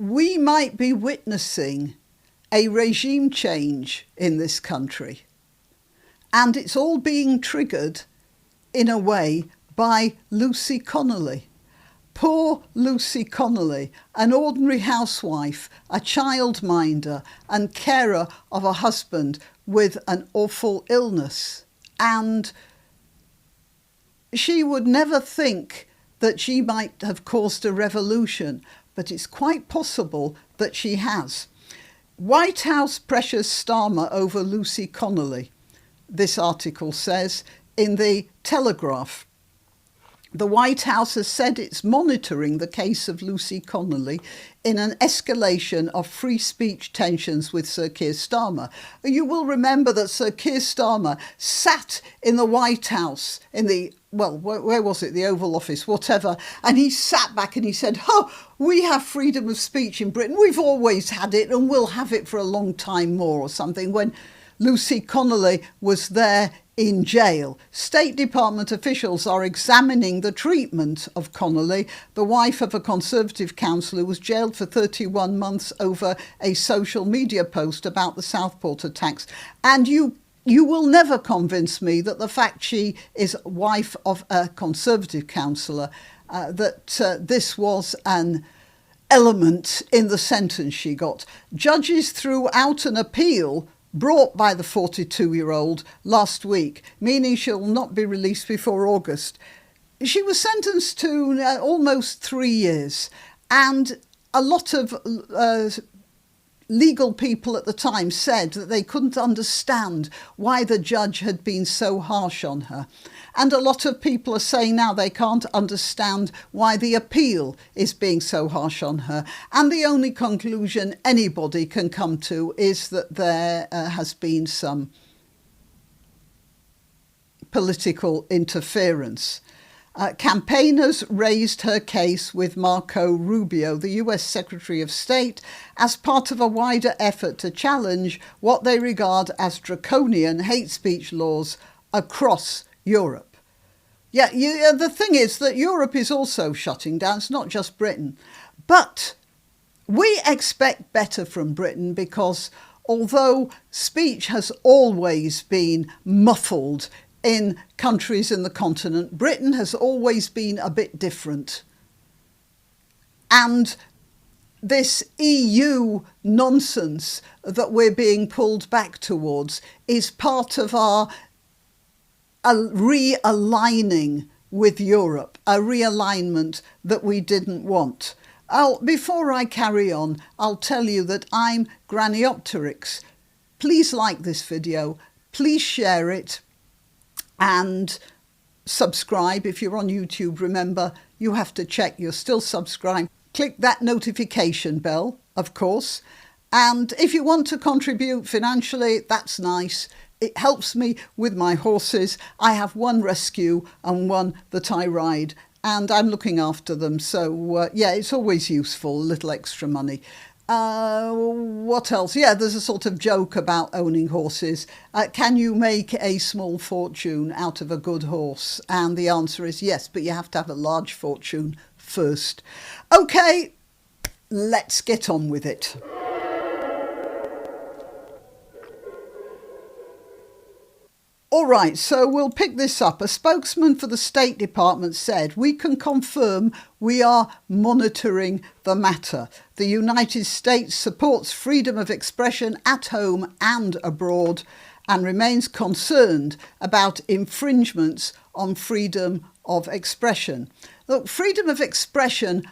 we might be witnessing a regime change in this country. And it's all being triggered, in a way, by Lucy Connelly. Poor Lucy Connelly, an ordinary housewife, a childminder and carer of a husband with an awful illness. And she would never think that she might have caused a revolution, but it's quite possible that she has. White House pressures Starmer over Lucy Connelly, this article says in the Telegraph. The White House has said it's monitoring the case of Lucy Connelly in an escalation of free speech tensions with Sir Keir Starmer. You will remember that Sir Keir Starmer sat in the White House, in the, well, where was it, the Oval Office, whatever, and he sat back and he said, oh, we have freedom of speech in Britain, we've always had it and we'll have it for a long time more, or something, when Lucy Connelly was there in jail. State Department officials are examining the treatment of Connolly, the wife of a Conservative councillor who was jailed for 31 months over a social media post about the Southport attacks. And you will never convince me that the fact she is wife of a Conservative councillor, that this was an element in the sentence she got. Judges threw out an appeal brought by the 42-year-old last week, meaning she'll not be released before August. She was sentenced to almost 3 years, and a lot of legal people at the time said that they couldn't understand why the judge had been so harsh on her. And a lot of people are saying now they can't understand why the appeal is being so harsh on her. And the only conclusion anybody can come to is that there has been some political interference. Campaigners raised her case with Marco Rubio, the US Secretary of State, as part of a wider effort to challenge what they regard as draconian hate speech laws across Europe. The thing is that Europe is also shutting down. It's not just Britain. But we expect better from Britain because although speech has always been muffled in countries in the continent, Britain has always been a bit different. And this EU nonsense that we're being pulled back towards is part of our realigning with Europe, a realignment that we didn't want. Before I carry on, I'll tell you that I'm granniopteryx. Please like this video, please share it, and subscribe. If you're on YouTube, remember, you have to check you're still subscribed. Click that notification bell, of course. And if you want to contribute financially, that's nice. It helps me with my horses. I have one rescue and one that I ride, and I'm looking after them. So, it's always useful, a little extra money. What else? There's a sort of joke about owning horses. Can you make a small fortune out of a good horse? And the answer is yes, but you have to have a large fortune first. Okay, let's get on with it. All right, so we'll pick this up. A spokesman for the State Department said, "We can confirm we are monitoring the matter. The United States supports freedom of expression at home and abroad and remains concerned about infringements on freedom of expression." Look, freedom of expression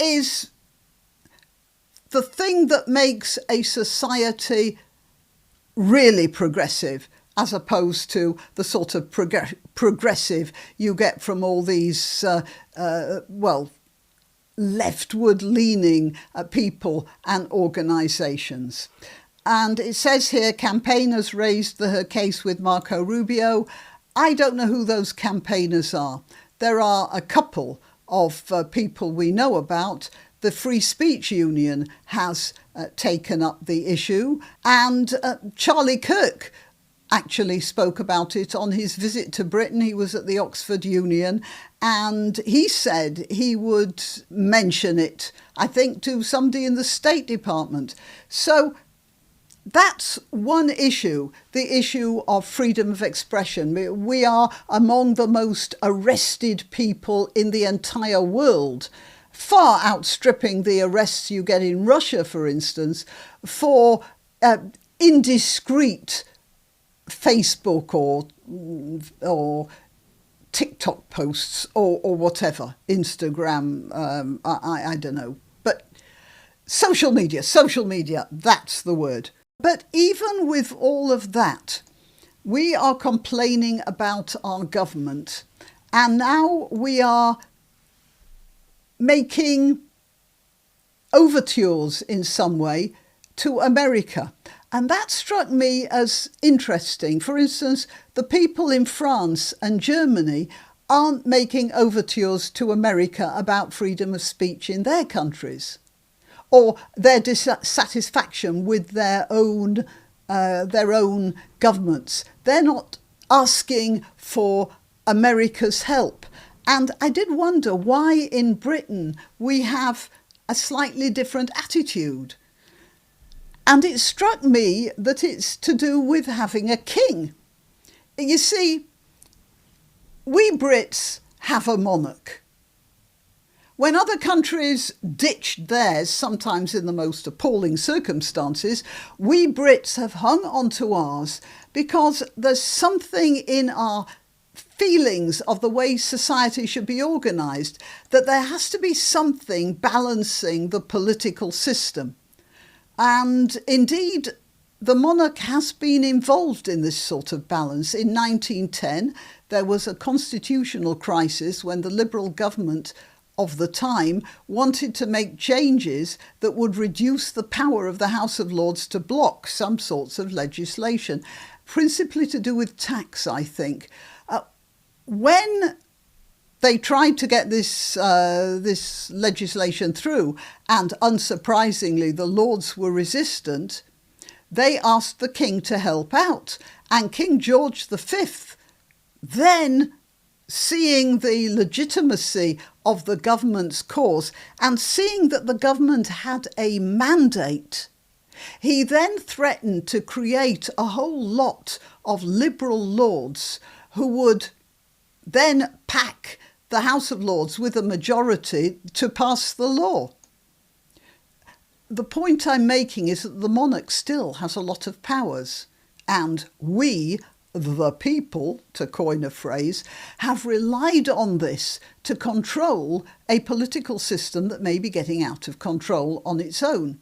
is the thing that makes a society really progressive, as opposed to the sort of progressive you get from all these, leftward-leaning people and organisations. And it says here, campaigners raised her case with Marco Rubio. I don't know who those campaigners are. There are a couple of people we know about. The Free Speech Union has taken up the issue, and Charlie Kirk actually spoke about it on his visit to Britain. He was at the Oxford Union, and he said he would mention it, I think, to somebody in the State Department. So that's one issue, the issue of freedom of expression. We are among the most arrested people in the entire world, far outstripping the arrests you get in Russia, for instance, for indiscreet Facebook or TikTok posts or whatever, Instagram, I don't know. But social media, that's the word. But even with all of that, we are complaining about our government, and now we are making overtures in some way to America. And that struck me as interesting. For instance, the people in France and Germany aren't making overtures to America about freedom of speech in their countries, or their dissatisfaction with their own governments. They're not asking for America's help. And I did wonder why in Britain we have a slightly different attitude. And it struck me that it's to do with having a king. You see, we Brits have a monarch. When other countries ditched theirs, sometimes in the most appalling circumstances, we Brits have hung on to ours because there's something in our feelings of the way society should be organised, that there has to be something balancing the political system. And indeed, the monarch has been involved in this sort of balance. In 1910, there was a constitutional crisis when the Liberal government of the time wanted to make changes that would reduce the power of the House of Lords to block some sorts of legislation, principally to do with tax, I think. When they tried to get this legislation through, and unsurprisingly the Lords were resistant, they asked the King to help out. And King George V, then seeing the legitimacy of the government's cause and seeing that the government had a mandate, he then threatened to create a whole lot of Liberal Lords who would then pack the House of Lords with a majority to pass the law. The point I'm making is that the monarch still has a lot of powers, and we, the people, to coin a phrase, have relied on this to control a political system that may be getting out of control on its own.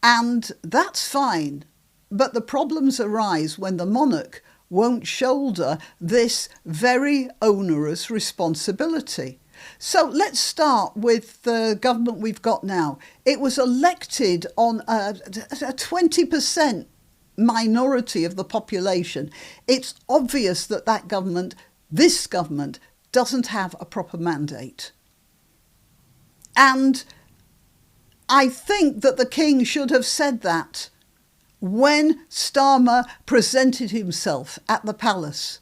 And that's fine, but the problems arise when the monarch won't shoulder this very onerous responsibility. So let's start with the government we've got now. It was elected on a 20% minority of the population. It's obvious that this government, doesn't have a proper mandate. And I think that the King should have said that when Starmer presented himself at the palace.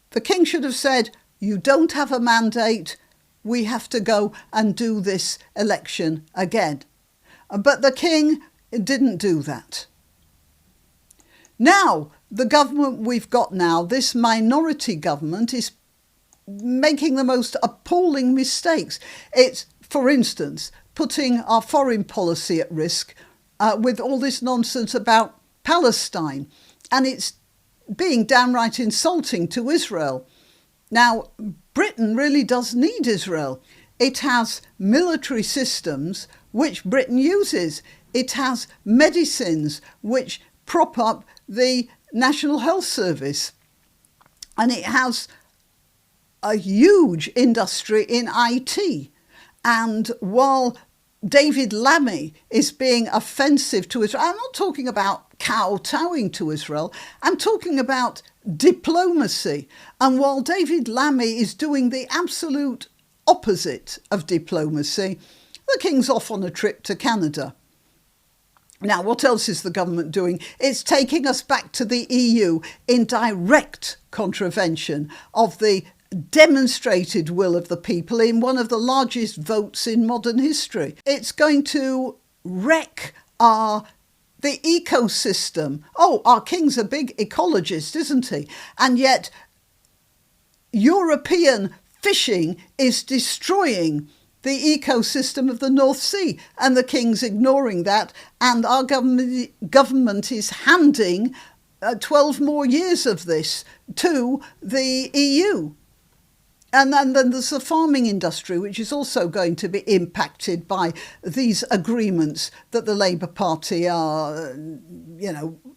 The King should have said, "You don't have a mandate, we have to go and do this election again." But the King didn't do that. Now, the government we've got now, this minority government, is making the most appalling mistakes. It's, for instance, putting our foreign policy at risk with all this nonsense about Palestine, and it's being downright insulting to Israel. Now, Britain really does need Israel. It has military systems which Britain uses. It has medicines which prop up the National Health Service. And it has a huge industry in IT. And while David Lammy is being offensive to Israel, I'm not talking about kowtowing to Israel, I'm talking about diplomacy. And while David Lammy is doing the absolute opposite of diplomacy, the King's off on a trip to Canada. Now, what else is the government doing? It's taking us back to the EU in direct contravention of the demonstrated will of the people in one of the largest votes in modern history. It's going to wreck the ecosystem. Oh, our king's a big ecologist, isn't he? And yet European fishing is destroying the ecosystem of the North Sea, and the king's ignoring that, and our government is handing 12 more years of this to the EU. And then there's the farming industry, which is also going to be impacted by these agreements that the Labour Party are,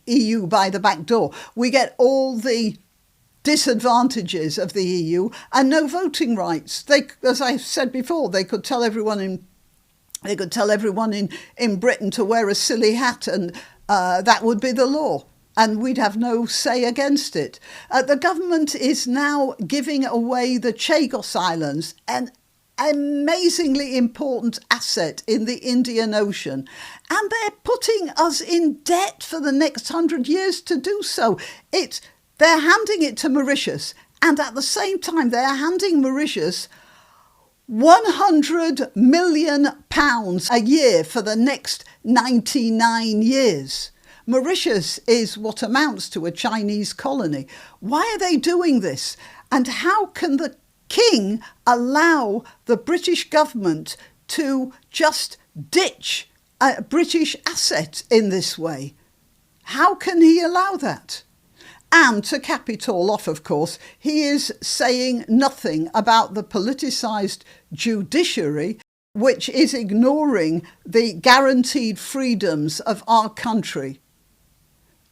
EU by the back door. We get all the disadvantages of the EU and no voting rights. They, as I said before, they could tell everyone in Britain to wear a silly hat, and that would be the law, and we'd have no say against it. The government is now giving away the Chagos Islands, an amazingly important asset in the Indian Ocean, and they're putting us in debt for the next 100 years to do so. They're handing it to Mauritius, and at the same time they're handing Mauritius £100 million a year for the next 99 years. Mauritius is what amounts to a Chinese colony. Why are they doing this? And how can the king allow the British government to just ditch a British asset in this way? How can he allow that? And to cap it all off, of course, he is saying nothing about the politicised judiciary, which is ignoring the guaranteed freedoms of our country.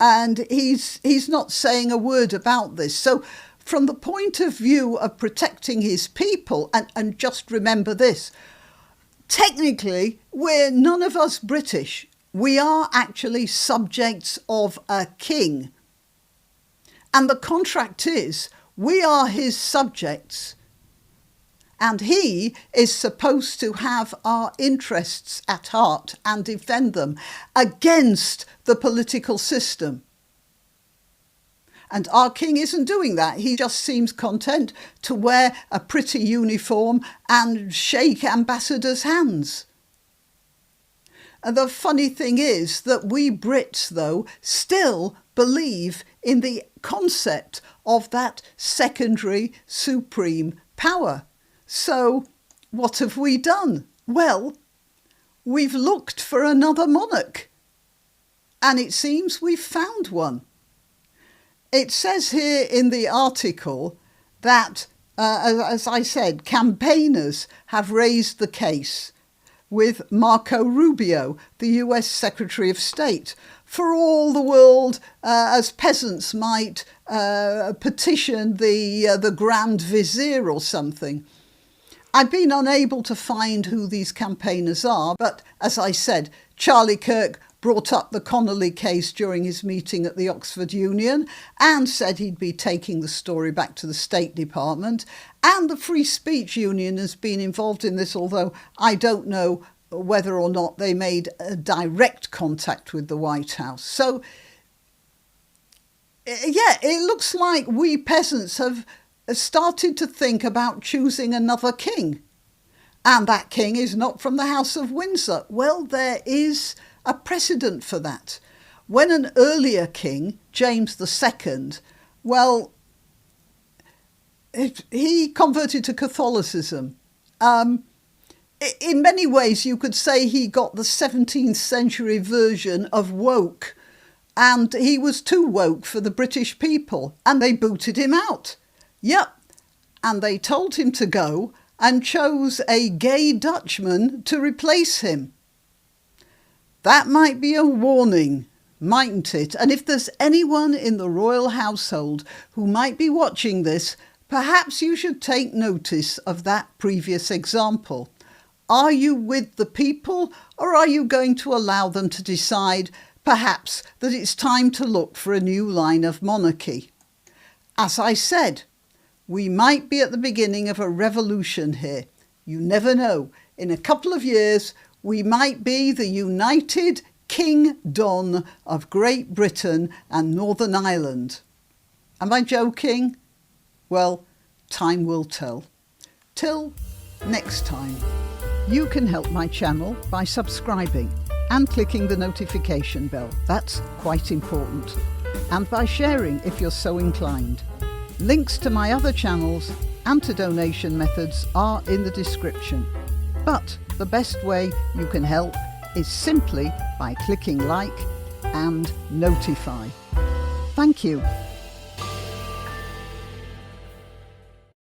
And he's not saying a word about this. So from the point of view of protecting his people, and just remember this, technically, we're none of us British. We are actually subjects of a king. And the contract is, we are his subjects, and he is supposed to have our interests at heart and defend them against the political system. And our king isn't doing that. He just seems content to wear a pretty uniform and shake ambassadors' hands. And the funny thing is that we Brits, though, still believe in the concept of that secondary supreme power. So what have we done? Well, we've looked for another monarch, and it seems we've found one. It says here in the article that, as I said, campaigners have raised the case with Marco Rubio, the US Secretary of State, for all the world as peasants might petition the Grand Vizier or something. I've been unable to find who these campaigners are, but as I said, Charlie Kirk brought up the Connolly case during his meeting at the Oxford Union and said he'd be taking the story back to the State Department. And the Free Speech Union has been involved in this, although I don't know whether or not they made a direct contact with the White House. So, yeah, it looks like we peasants have started to think about choosing another king. And that king is not from the House of Windsor. Well, there is a precedent for that. When an earlier king, James II, well, he converted to Catholicism. In many ways, you could say he got the 17th century version of woke, and he was too woke for the British people, and they booted him out. Yep, and they told him to go and chose a gay Dutchman to replace him. That might be a warning, mightn't it? And if there's anyone in the royal household who might be watching this, perhaps you should take notice of that previous example. Are you with the people, or are you going to allow them to decide, perhaps, that it's time to look for a new line of monarchy? As I said, we might be at the beginning of a revolution here. You never know. In a couple of years, we might be the United King Don of Great Britain and Northern Ireland. Am I joking? Well, time will tell. Till next time. You can help my channel by subscribing and clicking the notification bell. That's quite important. And by sharing if you're so inclined. Links to my other channels and to donation methods are in the description. But the best way you can help is simply by clicking like and notify. Thank you.